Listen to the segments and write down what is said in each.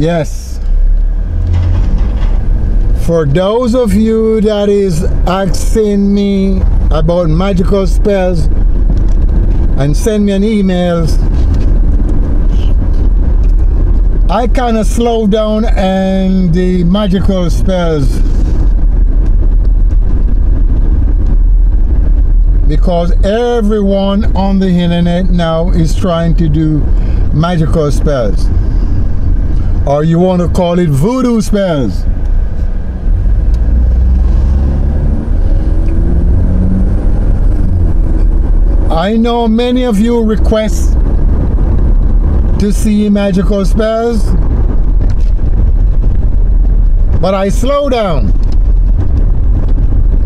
Yes. For those of you that is asking me about magical spells and send me an emails, I kind of slow down and the magical spells because everyone on the internet now is trying to do magical spells, or you want to call it voodoo spells. I know many of you request to see magical spells, but I slow down.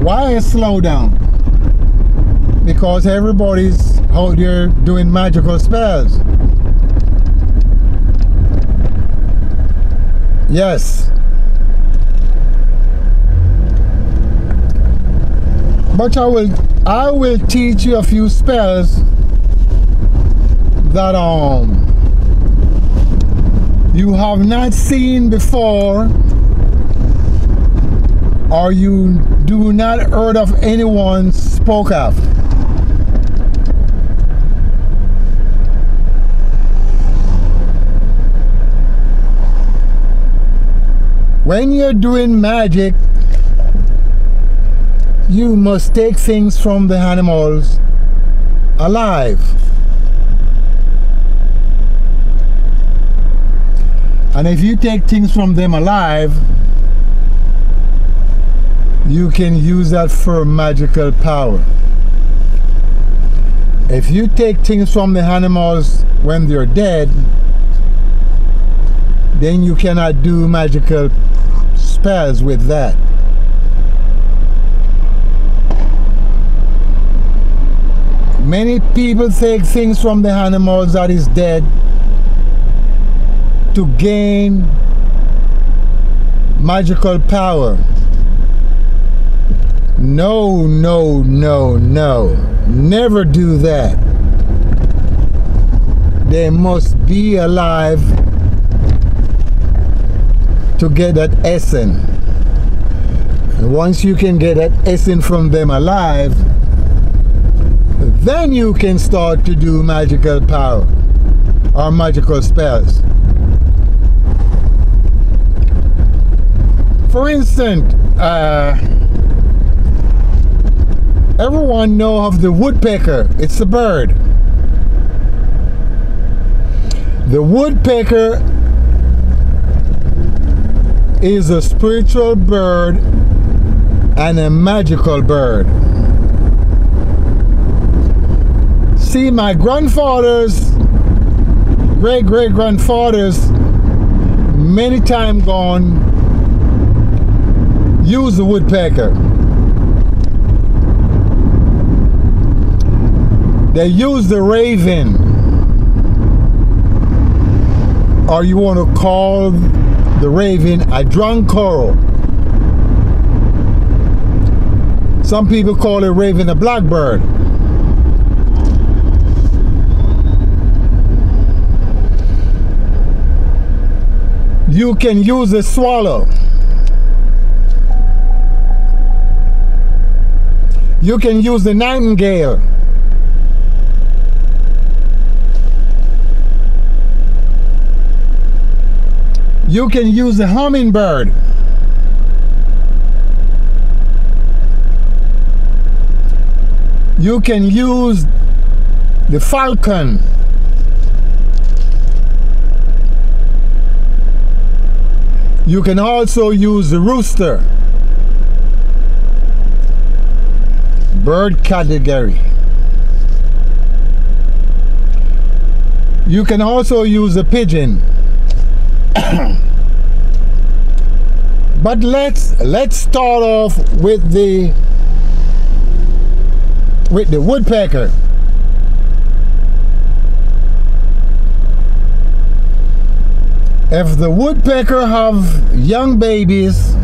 Why I slow down? Because everybody's out there doing magical spells. Yes. But I will teach you a few spells that you have not seen before, or you do not heard of anyone spoke of. When you're doing magic, you must take things from the animals alive. And if you take things from them alive, you can use that for magical power. If you take things from the animals when they're dead, then you cannot do magical spells with that. Many people take things from the animals that is dead to gain magical power. No, no, no, no. Never do that. They must be alive to get that essence. And once you can get that essence from them alive, then you can start to do magical power or magical spells. For instance, everyone knows of the woodpecker. It's a bird. The woodpecker is a spiritual bird and a magical bird. See, my grandfathers, great-great-grandfathers, many times gone, used the woodpecker. They used the raven, or you want to call the raven a drunkoro. Some people call a raven a blackbird. You can use a swallow. You can use the nightingale. You can use the hummingbird. You can use the falcon. You can also use the rooster. Bird category. You can also use a pigeon. But let's start off with the woodpecker. If the woodpecker have young babies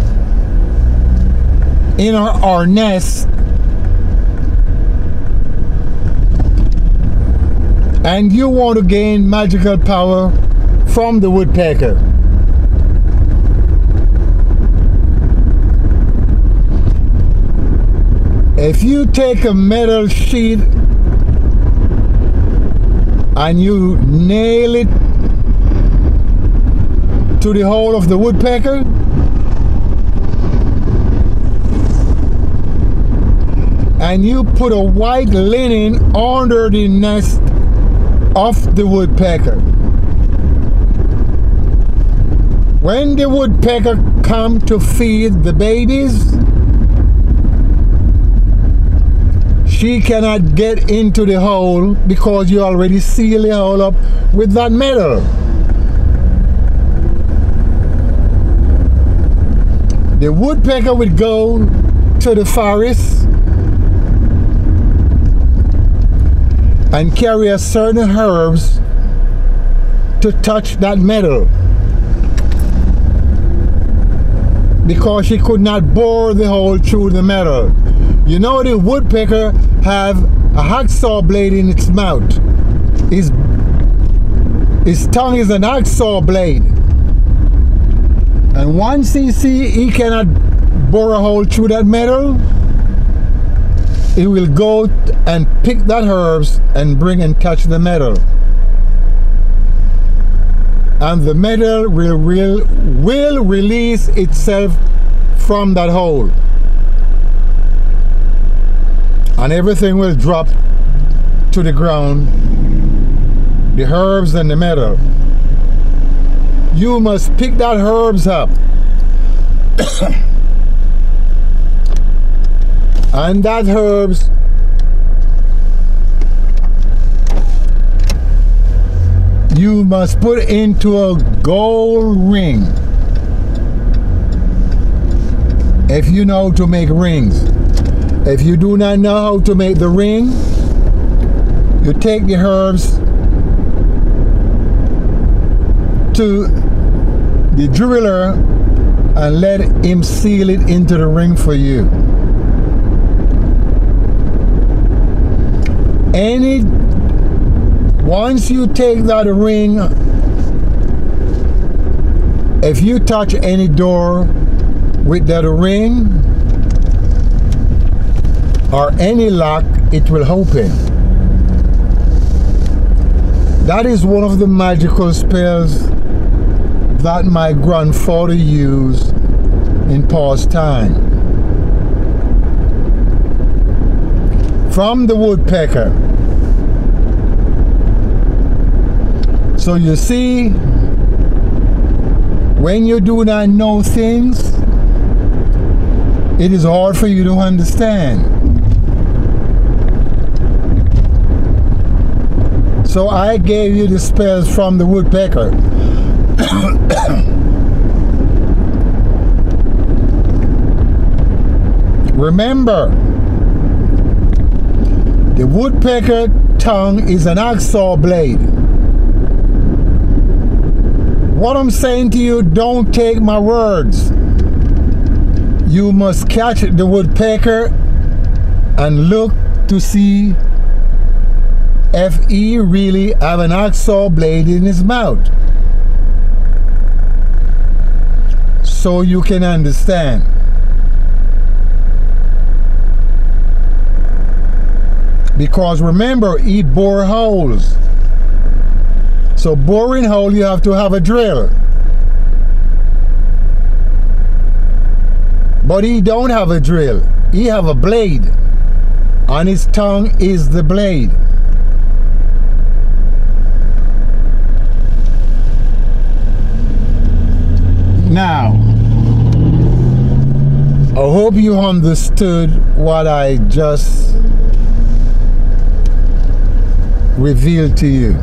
in our nest, and you want to gain magical power from the woodpecker, If you take a metal sheet and you nail it to the hole of the woodpecker, and you put a white linen under the nest of the woodpecker, when the woodpecker come to feed the babies, she cannot get into the hole because you already seal the hole up with that metal. The woodpecker would go to the forest and carry a certain herbs to touch that metal, because she could not bore the hole through the metal. You know, the woodpecker have a hacksaw blade in its mouth. His tongue is an hacksaw blade. And once he see he cannot bore a hole through that metal, he will go and pick that herbs and bring and touch the metal. And the metal will release itself from that hole. And everything will drop to the ground, the herbs and the metal. You must pick that herbs up. And that herbs you must put into a gold ring. If you know how to make rings. If you do not know how to make the ring, you take the herbs to the driller and let him seal it into the ring for you. Once you take that ring, if you touch any door with that ring or any lock, it will open. That is one of the magical spells that my grandfather used in past time. From the woodpecker. So you see, when you do not know things, it is hard for you to understand. So I gave you the spells from the woodpecker. Remember, the woodpecker tongue is an hacksaw blade. What I'm saying to you, don't take my words. You must catch the woodpecker and look to see if he really have an hacksaw blade in his mouth, so you can understand. Because remember, he bore holes. So boring hole, you have to have a drill. But he don't have a drill. He have a blade. And his tongue is the blade. Now, I hope you understood what I just revealed to you.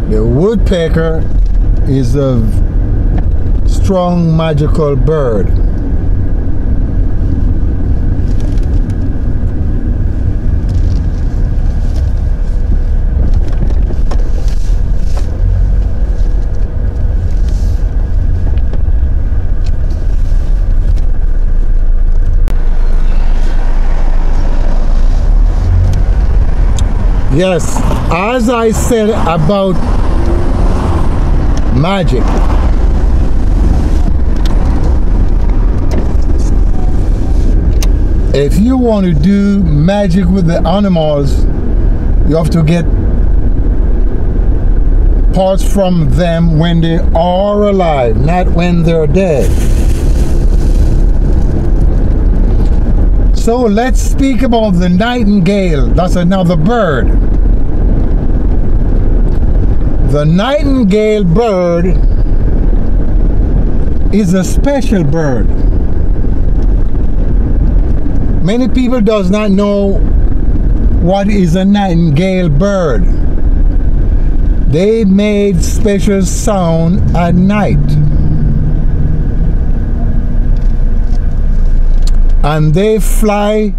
The woodpecker is a strong magical bird. Yes, as I said about magic, if you want to do magic with the animals, you have to get parts from them when they are alive, not when they're dead. So let's speak about the nightingale. That's another bird. The nightingale bird is a special bird. Many people does not know what is a nightingale bird. They made special sound at night. And they fly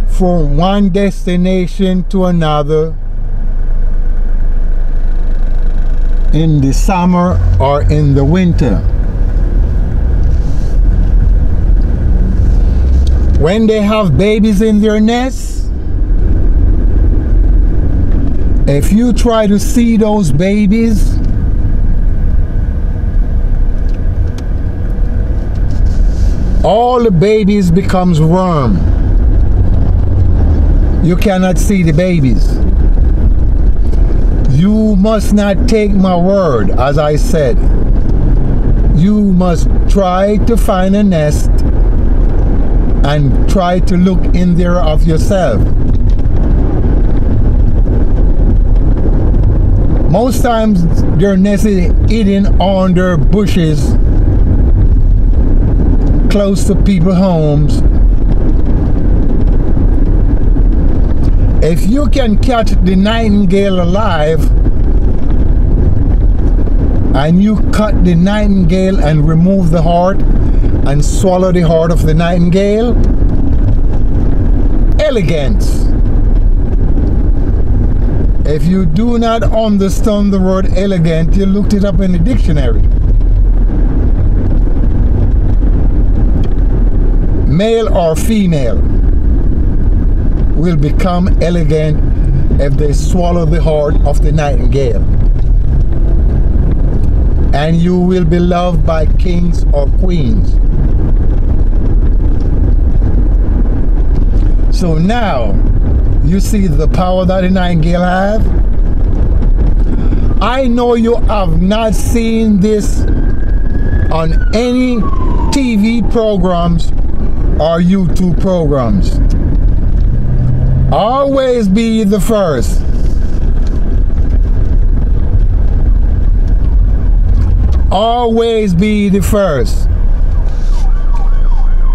from one destination to another in the summer or in the winter. When they have babies in their nests, if you try to see those babies, all the babies becomes worm. You cannot see the babies. You must not take my word, as I said. You must try to find a nest and try to look in there of yourself. Most times their nest is hidden under bushes close to people's homes. If you can catch the nightingale alive and you cut the nightingale and remove the heart and swallow the heart of the nightingale, elegance. If you do not understand the word elegant, you looked it up in the dictionary. Male or female will become elegant if they swallow the heart of the nightingale. And you will be loved by kings or queens. So now, you see the power that the nightingale have? I know you have not seen this on any TV programs or YouTube programs. Always be the first. Always be the first.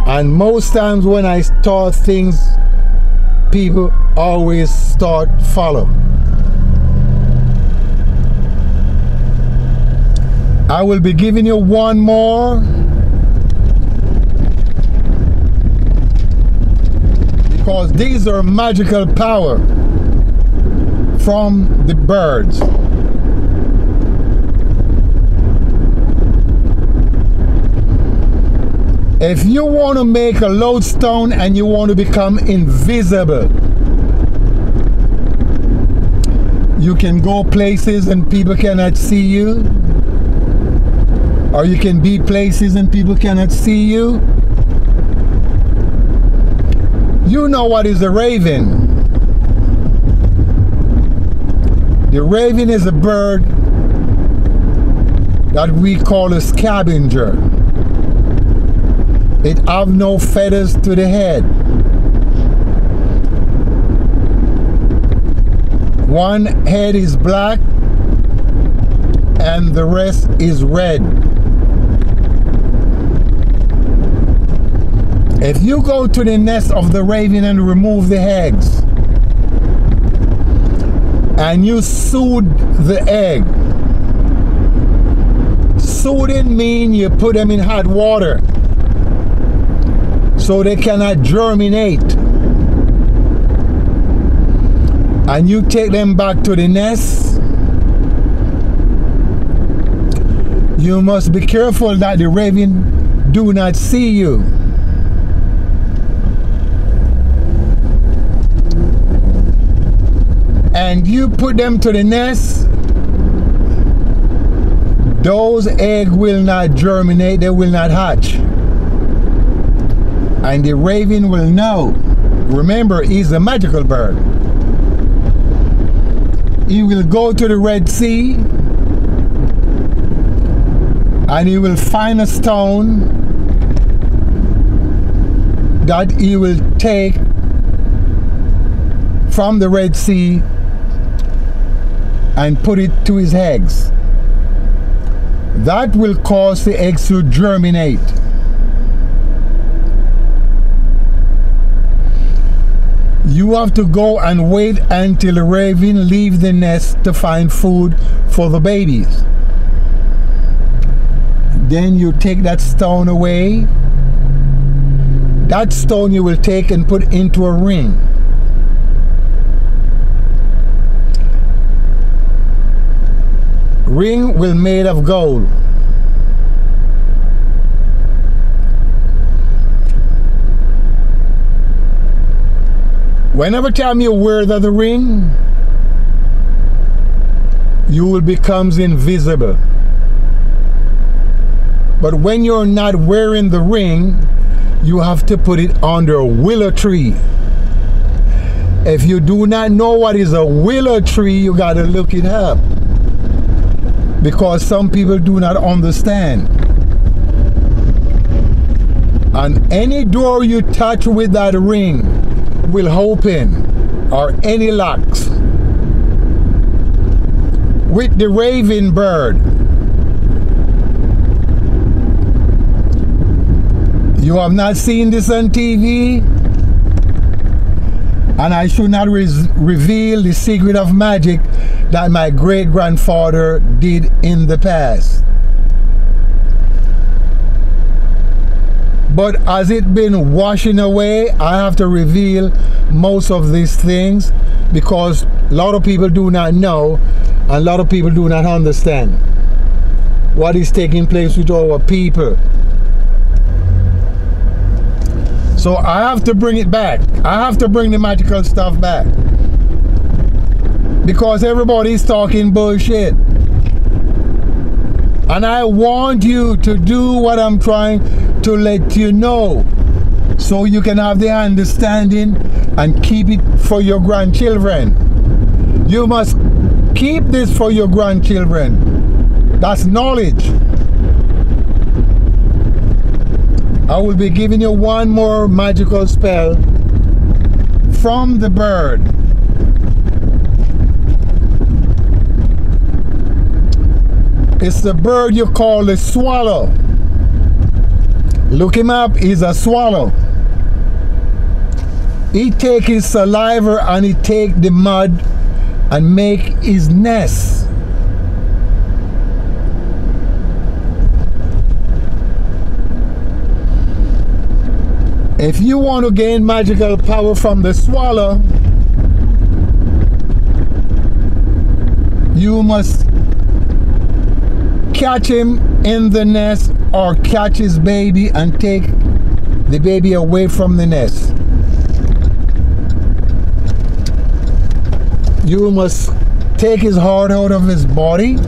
And most times when I start things, people always start follow. I will be giving you one more, because these are magical power from the birds. If you want to make a lodestone and you want to become invisible, you can go places and people cannot see you, or you can be places and people cannot see you. You know what is a raven? The raven is a bird that we call a scavenger. It have no feathers to the head. One head is black and the rest is red. If you go to the nest of the raven and remove the eggs and you soothe the egg, soothing means you put them in hot water so they cannot germinate, and you take them back to the nest, you must be careful that the raven do not see you. And you put them to the nest, those eggs will not germinate, they will not hatch. And the raven will know Remember, he's a magical bird. He will go to the Red Sea and he will find a stone that he will take from the Red Sea and put it to his eggs. That will cause the eggs to germinate. You have to go and wait until the raven leaves the nest to find food for the babies. Then you take that stone away. That stone you will take and put into a ring. Ring will be made of gold. Whenever time you wear the ring, you will become invisible. But when you're not wearing the ring, you have to put it under a willow tree. If you do not know what is a willow tree, you got to look it up, because some people do not understand. And any door you touch with that ring will open, or any locks. With the raven bird, you have not seen this on TV, and I should not reveal the secret of magic that my great-grandfather did in the past. But as it been washing away, I have to reveal most of these things, because a lot of people do not know and a lot of people do not understand what is taking place with our people. So I have to bring it back. I have to bring the magical stuff back, because everybody's talking bullshit. And I want you to do what I'm trying to let you know, so you can have the understanding and keep it for your grandchildren. You must keep this for your grandchildren. That's knowledge. I will be giving you one more magical spell from the bird. It's the bird you call the swallow. Look him up, he's a swallow. He take his saliva and he take the mud and make his nest. If you want to gain magical power from the swallow, you must catch him in the nest, or catch his baby and take the baby away from the nest. You must take his heart out of his body,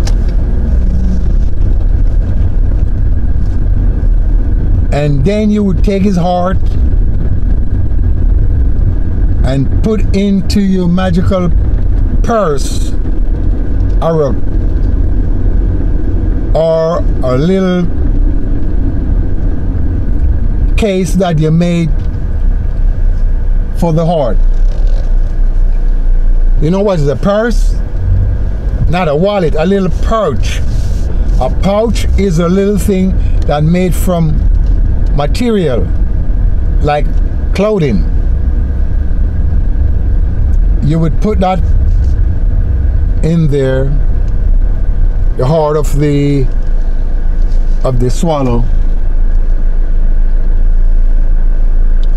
and then you would take his heart and put into your magical purse, or a little case that you made for the heart. You know what is a purse? Not a wallet, a little pouch. A pouch is a little thing that made from material like clothing. You would put that in there, the heart of the swallow,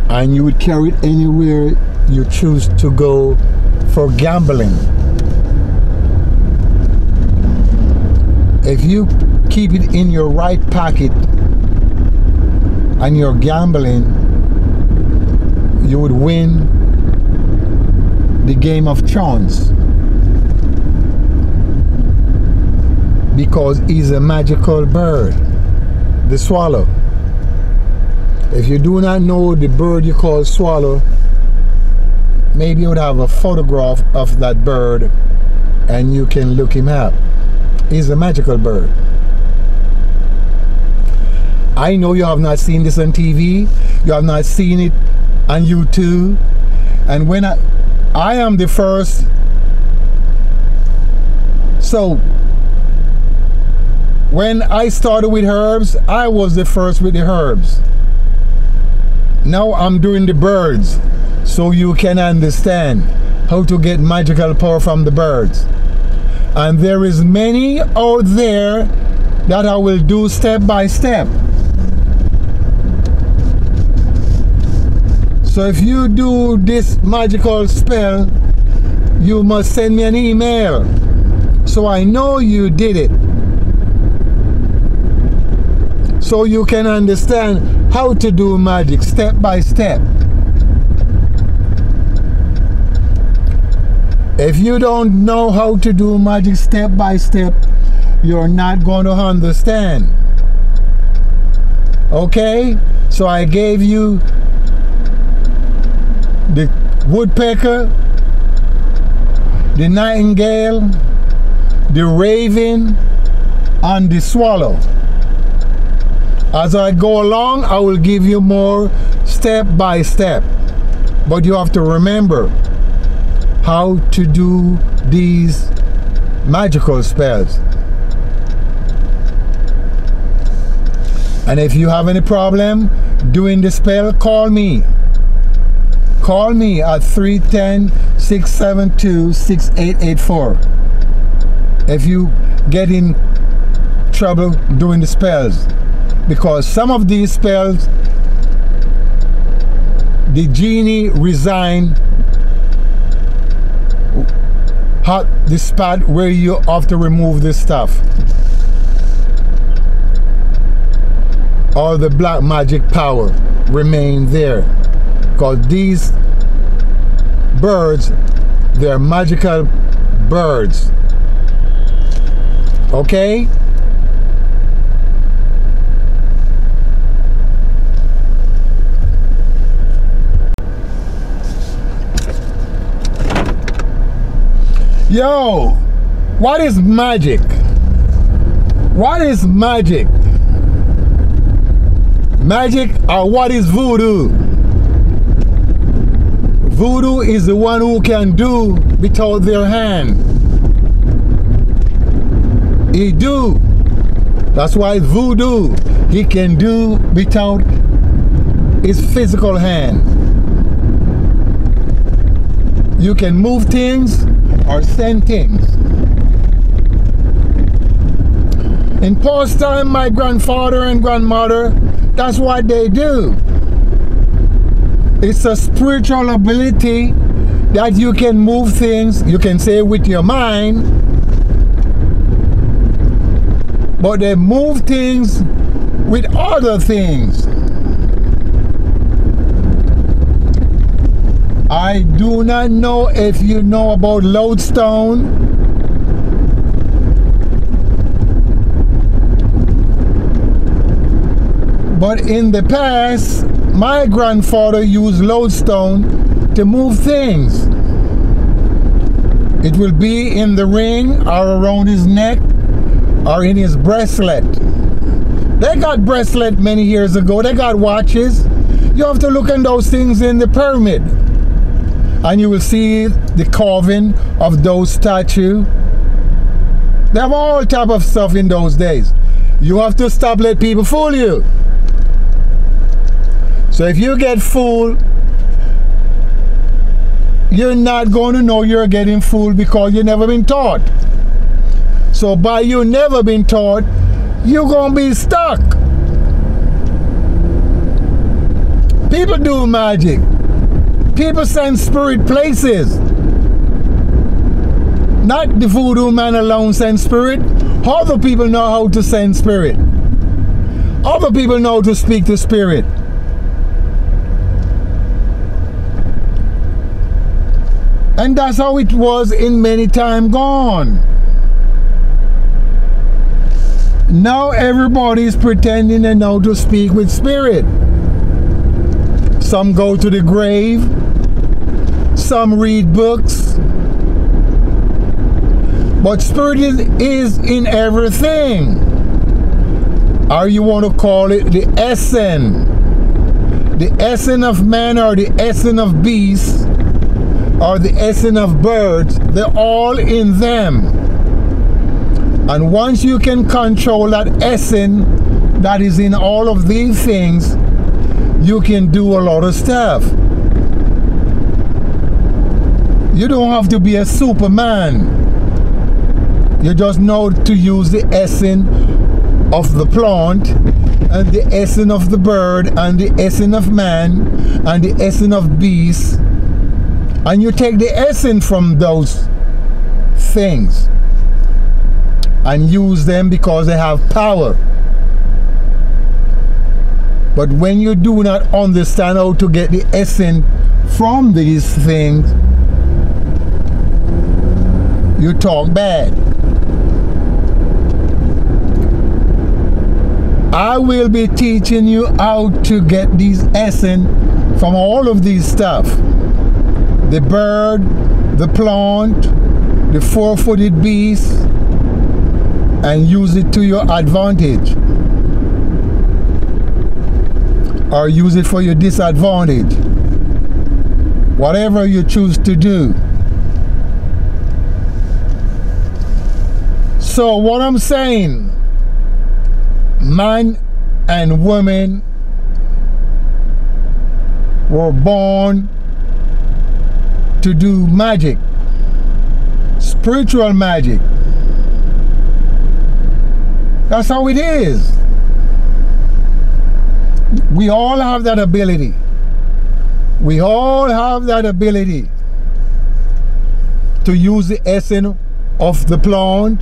and you would carry it anywhere you choose to go for gambling. If you keep it in your right pocket and you're gambling, you would win the game of chance, because he's a magical bird, the swallow. If you do not know the bird you call swallow, maybe you would have a photograph of that bird and you can look him up. He's a magical bird. I know you have not seen this on TV, you have not seen it on YouTube, and when I am the first. So when I started with herbs, I was the first with the herbs. Now I'm doing the birds, so you can understand how to get magical power from the birds. And there is many out there that I will do step by step. So if you do this magical spell, you must send me an email so I know you did it, so you can understand how to do magic step by step. If you don't know how to do magic step by step, you're not going to understand. Okay? So I gave you the woodpecker, the nightingale, the raven, and the swallow. As I go along, I will give you more step by step. But you have to remember how to do these magical spells. And if you have any problem doing the spell, call me. Call me at 310-672-6884 if you get in trouble doing the spells. Because some of these spells, the genie resigned at the spot where you have to remove this stuff, or the black magic power remain there. Because these birds, they're magical birds. Okay? Yo, what is magic? What is magic? Magic, or what is voodoo? Voodoo is the one who can do without their hand. He do. That's why it's voodoo. He can do without his physical hand. You can move things or send things. In past time, my grandfather and grandmother, that's what they do. It's a spiritual ability that you can move things, you can say with your mind, but they move things with other things. I do not know if you know about lodestone. But in the past, my grandfather used lodestone to move things. It will be in the ring or around his neck or in his bracelet. They got bracelet many years ago. They got watches. You have to look at those things in the pyramid, and you will see the carving of those statues. They have all type of stuff in those days. You have to stop letting people fool you. So if you get fooled, you're not going to know you're getting fooled because you've never been taught. So by you never been taught, you're going to be stuck. People do magic. People send spirit places. Not the voodoo man alone send spirit. Other people know how to send spirit. Other people know to speak to spirit. And that's how it was in many time gone. Now everybody's pretending they know to speak with spirit. Some go to the grave some read books. But spirit is in everything. Or you want to call it the essence. The essence of man or the essence of beasts or the essence of birds, they're all in them. And once you can control that essence that is in all of these things, you can do a lot of stuff. You don't have to be a Superman. You just know to use the essence of the plant and the essence of the bird and the essence of man and the essence of beast, and you take the essence from those things and use them because they have power. But when you do not understand how to get the essence from these things, you talk bad. I will be teaching you how to get these essence from all of these stuff. The bird, the plant, the four-footed beast, and use it to your advantage. Or use it for your disadvantage. Whatever you choose to do. So what I'm saying, man and woman were born to do magic, spiritual magic. That's how it is. We all have that ability. We all have that ability to use the essence of the plant,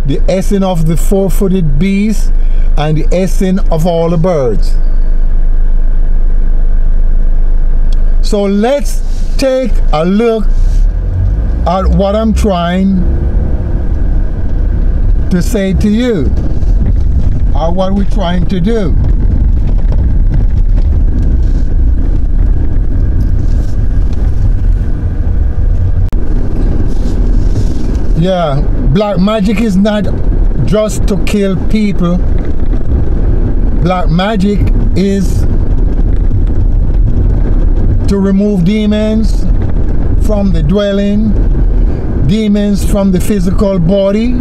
the essence of the four-footed beast, and the essence of all the birds. So let's take a look at what I'm trying to say to you, or what we're trying to do. Yeah, black magic is not just to kill people. Black magic is to remove demons from the dwelling, demons from the physical body,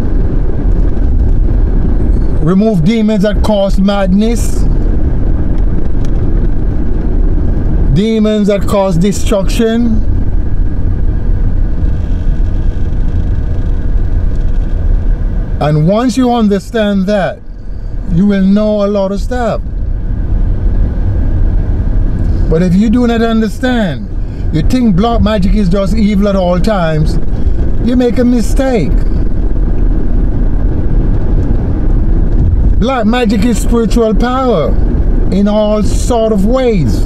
remove demons that cause madness, demons that cause destruction, and once you understand that, you will know a lot of stuff. But if you do not understand, you think black magic is just evil at all times, you make a mistake. Black magic is spiritual power in all sort of ways.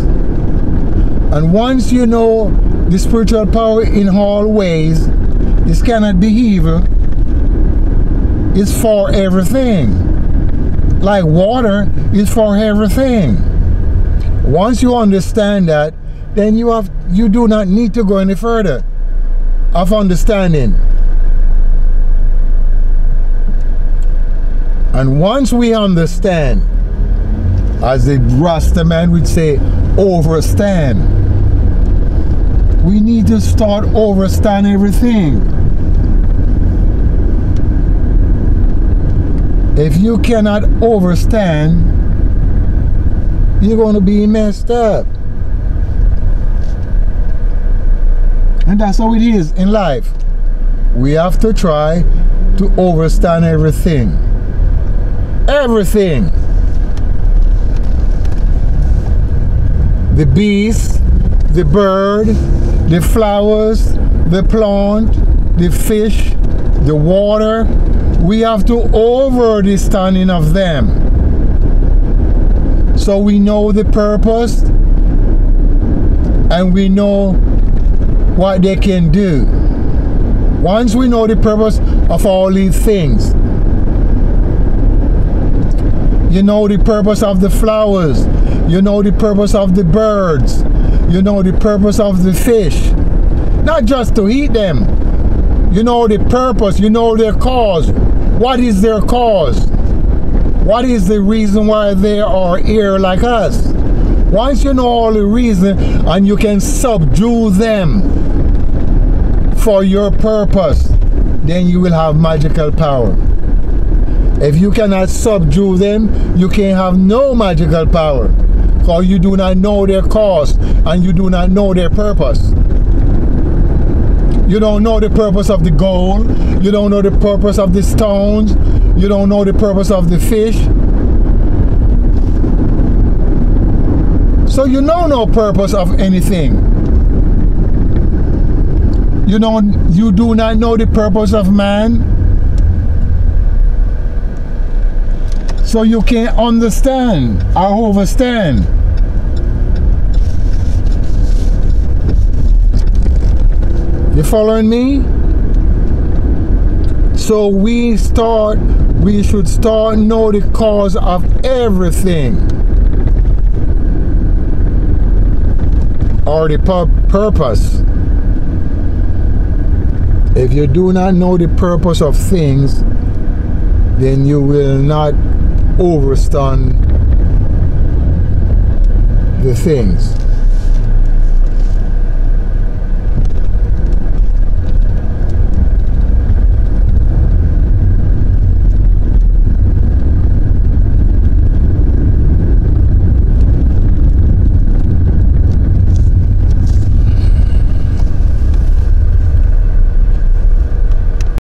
And once you know the spiritual power in all ways, this cannot be evil. It's for everything. Like water is for everything. Once you understand that, then you do not need to go any further of understanding. And once we understand, as the Rasta man would say, overstand, we need to start overstand everything. If you cannot overstand, you're going to be messed up. And that's how it is in life. We have to try to overstand everything. Everything. The beast, the bird, the flowers, the plant, the fish, the water. We have to understanding of them. So we know the purpose and we know what they can do. Once we know the purpose of all these things, you know the purpose of the flowers, you know the purpose of the birds, you know the purpose of the fish, Not just to eat them. You know the purpose, you know their cause. What is their cause? What is the reason why they are here like us? Once you know all the reason and you can subdue them for your purpose, then you will have magical power. If you cannot subdue them, you can have no magical power, because you do not know their cause and you do not know their purpose. You don't know the purpose of the gold, you don't know the purpose of the stones, you don't know the purpose of the fish. So you know no purpose of anything. You do not know the purpose of man. So you can't understand or overstand. You following me? So we should start know the cause of everything, or the purpose. If you do not know the purpose of things, then you will not understand the things.